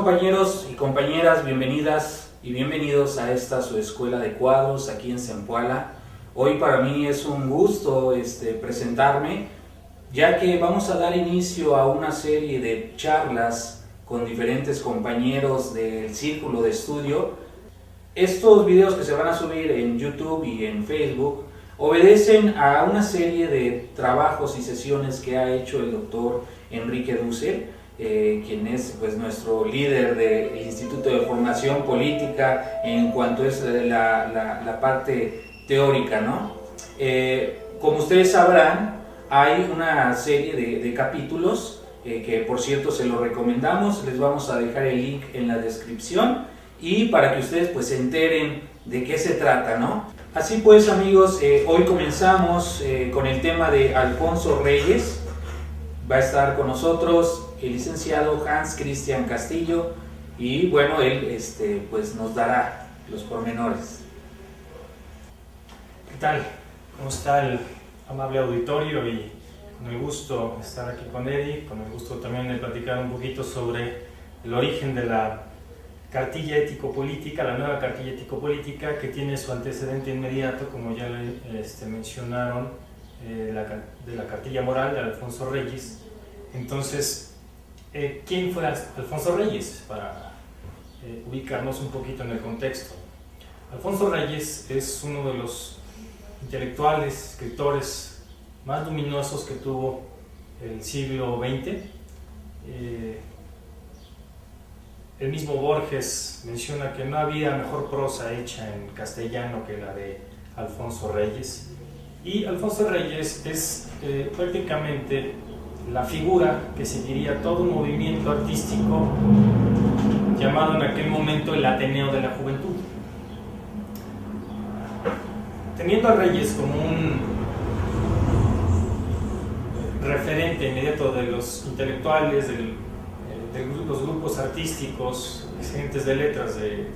compañeros y compañeras? Bienvenidas y bienvenidos a esta su escuela de cuadros aquí en Zempoala. Hoy para mí es un gusto presentarme, ya que vamos a dar inicio a una serie de charlas con diferentes compañeros del círculo de estudio. Estos videos que se van a subir en YouTube y en Facebook obedecen a una serie de trabajos y sesiones que ha hecho el doctor Enrique Dussel, quien es nuestro líder del Instituto de Formación Política en cuanto es la parte teórica, ¿no? Como ustedes sabrán, hay una serie de capítulos que por cierto se los recomendamos. Les vamos a dejar el link en la descripción y para que ustedes se enteren de qué se trata, ¿no? Así pues, amigos, hoy comenzamos con el tema de Alfonso Reyes. Va a estar con nosotros el licenciado Hans Cristian Castillo y bueno, él nos dará los pormenores. ¿Qué tal? ¿Cómo está el amable auditorio? Y con el gusto de estar aquí con Eddie, con el gusto también de platicar un poquito sobre el origen de la cartilla ético-política, la nueva cartilla ético-política, que tiene su antecedente inmediato, como ya mencionaron, de la cartilla moral de Alfonso Reyes. Entonces, ¿quién fue Alfonso Reyes? Para ubicarnos un poquito en el contexto. Alfonso Reyes es uno de los intelectuales, escritores más luminosos que tuvo el siglo XX. El mismo Borges menciona que no había mejor prosa hecha en castellano que la de Alfonso Reyes. Y Alfonso Reyes es prácticamente la figura que seguiría todo un movimiento artístico llamado en aquel momento el Ateneo de la Juventud. Teniendo a Reyes como un referente inmediato de los intelectuales, de los grupos artísticos, excelentes de letras del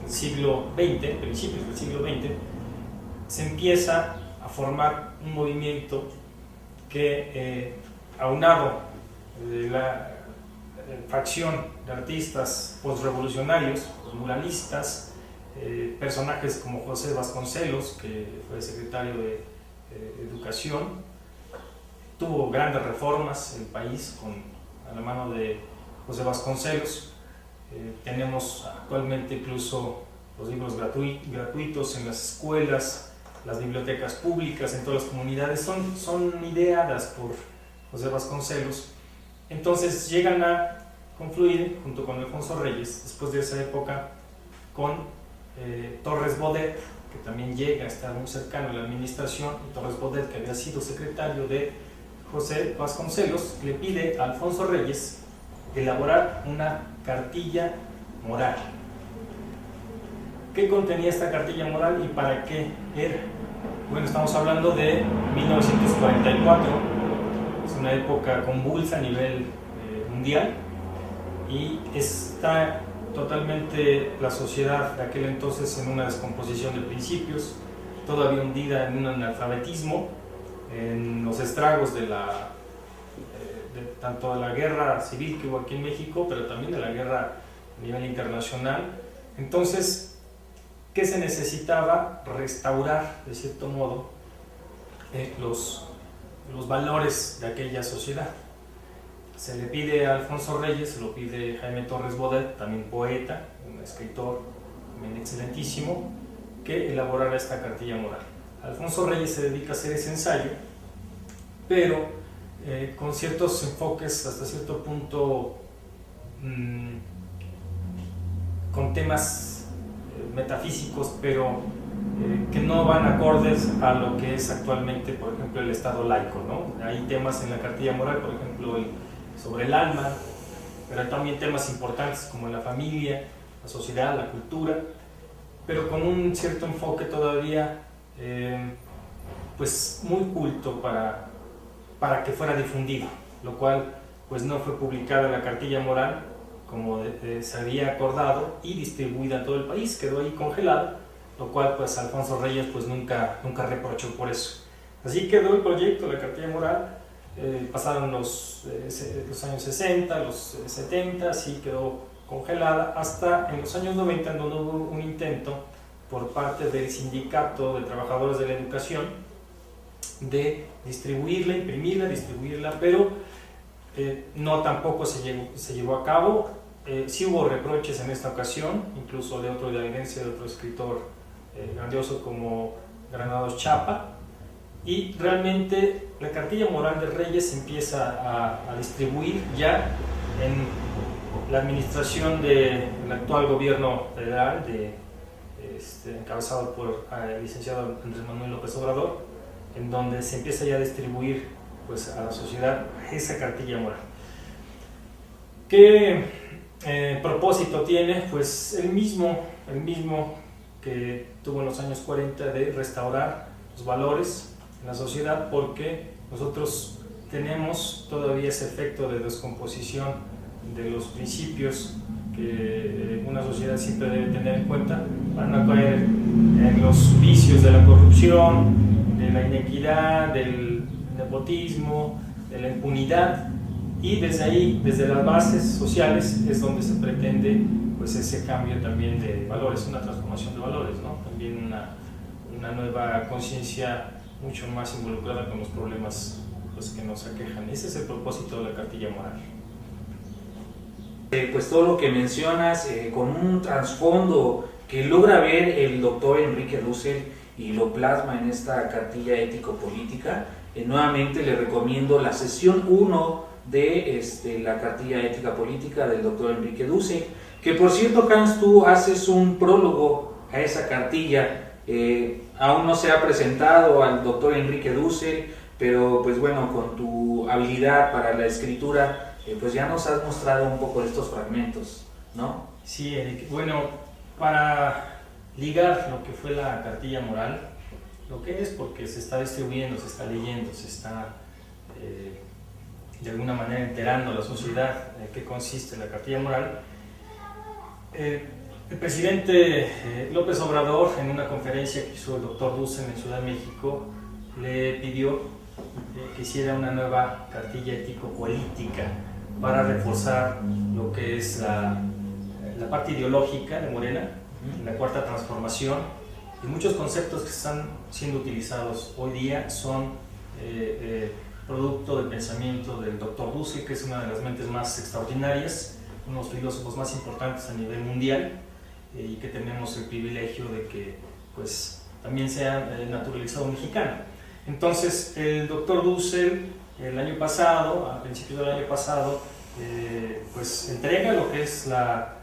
siglo XX, principios del siglo XX, se empieza a formar un movimiento que, aunado de la facción de artistas postrevolucionarios, muralistas, personajes como José Vasconcelos, que fue secretario de Educación, tuvo grandes reformas en el país a la mano de José Vasconcelos. Tenemos actualmente incluso los libros gratuitos en las escuelas, las bibliotecas públicas en todas las comunidades, son ideadas por José Vasconcelos. Entonces llegan a confluir junto con Alfonso Reyes, después de esa época, con Torres Bodet, que también llega a estar muy cercano a la administración, y Torres Bodet, que había sido secretario de José Vasconcelos, le pide a Alfonso Reyes elaborar una cartilla moral. ¿Qué contenía esta cartilla moral y para qué era? Bueno, estamos hablando de 1944, es una época convulsa a nivel mundial y está totalmente la sociedad de aquel entonces en una descomposición de principios, todavía hundida en un analfabetismo, en los estragos de tanto de la guerra civil que hubo aquí en México, pero también de la guerra a nivel internacional. Entonces, ¿qué se necesitaba? Restaurar, de cierto modo, los valores de aquella sociedad. Se le pide a Alfonso Reyes, se lo pide Jaime Torres Bodet, también poeta, un escritor también excelentísimo, que elaborara esta cartilla moral. Alfonso Reyes se dedica a hacer ese ensayo, pero con ciertos enfoques hasta cierto punto, con temas metafísicos, pero que no van acordes a lo que es actualmente, por ejemplo, el Estado laico, ¿no? Hay temas en la cartilla moral, por ejemplo, sobre el alma, pero hay también temas importantes como la familia, la sociedad, la cultura, pero con un cierto enfoque todavía muy culto para que fuera difundido, lo cual no fue publicada la cartilla moral como se había acordado y distribuida en todo el país, quedó ahí congelada, lo cual Alfonso Reyes nunca reprochó por eso. Así quedó el proyecto de la cartilla moral. Pasaron los años 60, los 70, así quedó congelada hasta en los años 90, donde hubo un intento por parte del Sindicato de Trabajadores de la Educación de distribuirla, imprimirla, distribuirla, pero no tampoco se llevó a cabo. Sí hubo reproches en esta ocasión, incluso de otro de la evidencia de otro escritor grandioso como Granados Chapa, y realmente la cartilla moral de Reyes se empieza a distribuir ya en la administración del actual gobierno federal, encabezado por el licenciado Andrés Manuel López Obrador, en donde se empieza ya a distribuir pues, a la sociedad esa cartilla moral. ¿Qué propósito tiene? Pues el mismo que tuvo en los años 40 de restaurar los valores en la sociedad, porque nosotros tenemos todavía ese efecto de descomposición de los principios que una sociedad siempre debe tener en cuenta para no caer en los vicios de la corrupción, de la inequidad, del nepotismo, de la impunidad, y desde ahí, desde las bases sociales, es donde se pretende pues, ese cambio también de valores, una transformación de valores, ¿no? También una nueva conciencia mucho más involucrada con los problemas pues, que nos aquejan. Ese es el propósito de la cartilla moral. Pues todo lo que mencionas con un trasfondo que logra ver el doctor Enrique Dussel y lo plasma en esta cartilla ético-política. Nuevamente le recomiendo la sesión 1 de la cartilla ética política del doctor Enrique Dussel, que por cierto, Hans, tú haces un prólogo a esa cartilla. Aún no se ha presentado al doctor Enrique Dussel, pero pues bueno, con tu habilidad para la escritura, pues ya nos has mostrado un poco de estos fragmentos, ¿no? Sí, Eric. Bueno, para ligar lo que fue la cartilla moral, lo que es porque se está distribuyendo, se está leyendo, se está de alguna manera enterando a la sociedad en qué consiste la cartilla moral. El presidente López Obrador, en una conferencia que hizo el doctor Dussel en Ciudad de México, le pidió que hiciera una nueva cartilla ético-política para reforzar lo que es la parte ideológica de Morena, la cuarta transformación, y muchos conceptos que están siendo utilizados hoy día son producto del pensamiento del doctor Dussel, que es una de las mentes más extraordinarias, uno de los filósofos más importantes a nivel mundial, y que tenemos el privilegio de que pues, también sea naturalizado mexicano. Entonces, el doctor Dussel, el año pasado, a principios del año pasado, pues entrega lo que es la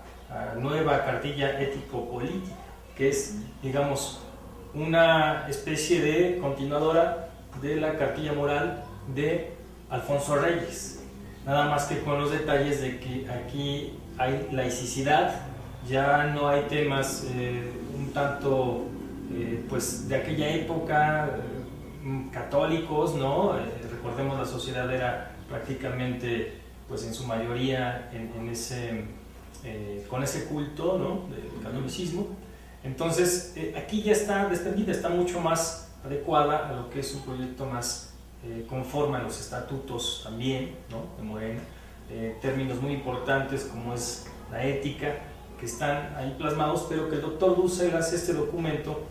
nueva cartilla ético-política, que es, digamos, una especie de continuadora de la cartilla moral de Alfonso Reyes, nada más que con los detalles de que aquí hay laicidad, ya no hay temas un tanto pues de aquella época católicos, ¿no? Recordemos, la sociedad era prácticamente pues en su mayoría con ese culto, ¿no? Del catolicismo. Entonces aquí ya está distendida, está mucho más adecuada a lo que es un proyecto más conforme a los estatutos también, ¿no? De Morena, términos muy importantes como es la ética, que están ahí plasmados, pero que el doctor Dussel hace este documento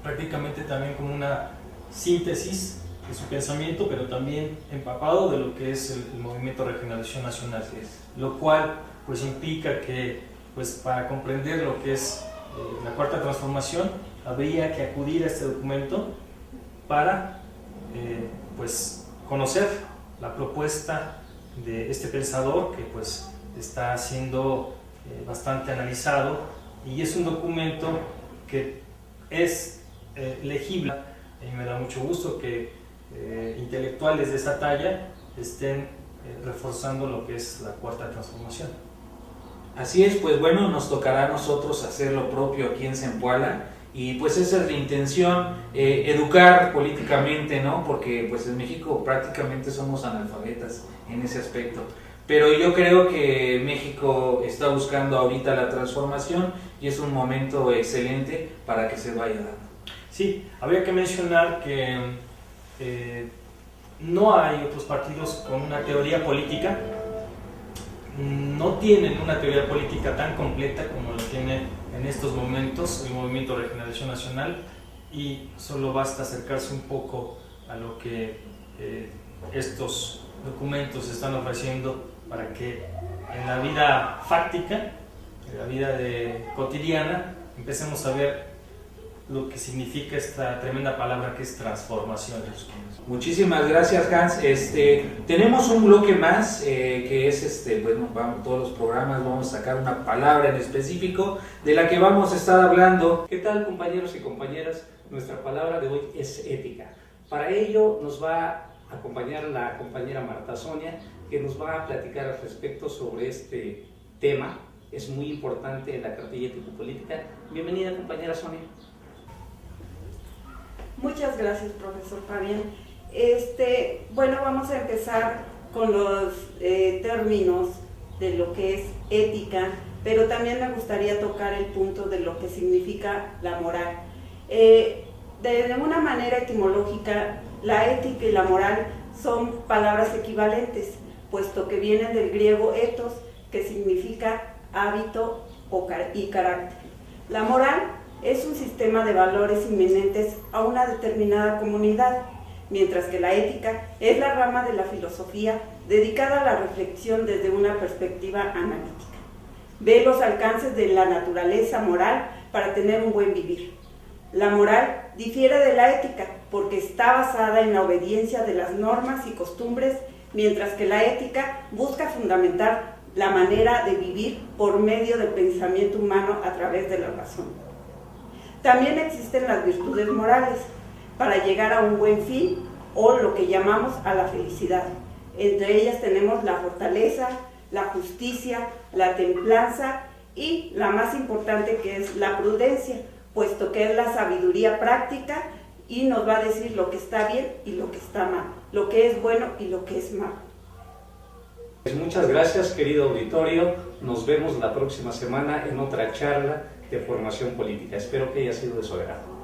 prácticamente también como una síntesis de su pensamiento, pero también empapado de lo que es el Movimiento de Regeneración Nacional, lo cual pues implica que pues para comprender lo que es la cuarta transformación habría que acudir a este documento para pues conocer la propuesta de este pensador que pues está siendo bastante analizado, y es un documento que es legible. Y me da mucho gusto que intelectuales de esta talla estén reforzando lo que es la cuarta transformación. Así es, pues bueno, nos tocará a nosotros hacer lo propio aquí en Zempoala, y pues esa es la intención, educar políticamente, ¿no? Porque pues en México prácticamente somos analfabetas en ese aspecto. Pero yo creo que México está buscando ahorita la transformación y es un momento excelente para que se vaya dando. Sí, habría que mencionar que no hay otros partidos con una teoría política no tienen una teoría política tan completa como la tiene en estos momentos el Movimiento de Regeneración Nacional, y solo basta acercarse un poco a lo que estos documentos están ofreciendo para que en la vida fáctica, en la vida cotidiana, empecemos a ver lo que significa esta tremenda palabra que es transformación. Muchísimas gracias, Hans. Tenemos un bloque más que es, bueno, todos los programas vamos a sacar una palabra en específico de la que vamos a estar hablando. ¿Qué tal, compañeros y compañeras? Nuestra palabra de hoy es ética. Para ello nos va a acompañar la compañera Marta Sonia, que nos va a platicar al respecto sobre este tema. Es muy importante en la cartilla ético-política. Bienvenida, compañera Sonia. Muchas gracias, profesor Fabián. Bueno, vamos a empezar con los términos de lo que es ética, pero también me gustaría tocar el punto de lo que significa la moral. De una manera etimológica, la ética y la moral son palabras equivalentes, puesto que vienen del griego ethos, que significa hábito y carácter. La moral es un sistema de valores inminentes a una determinada comunidad, mientras que la ética es la rama de la filosofía dedicada a la reflexión desde una perspectiva analítica. Ve los alcances de la naturaleza moral para tener un buen vivir. La moral difiere de la ética porque está basada en la obediencia de las normas y costumbres, mientras que la ética busca fundamentar la manera de vivir por medio del pensamiento humano a través de la razón. También existen las virtudes morales para llegar a un buen fin o lo que llamamos a la felicidad. Entre ellas tenemos la fortaleza, la justicia, la templanza y la más importante, que es la prudencia, puesto que es la sabiduría práctica y nos va a decir lo que está bien y lo que está mal, lo que es bueno y lo que es malo. Muchas gracias, querido auditorio. Nos vemos la próxima semana en otra charla de formación política. Espero que haya sido de su agrado.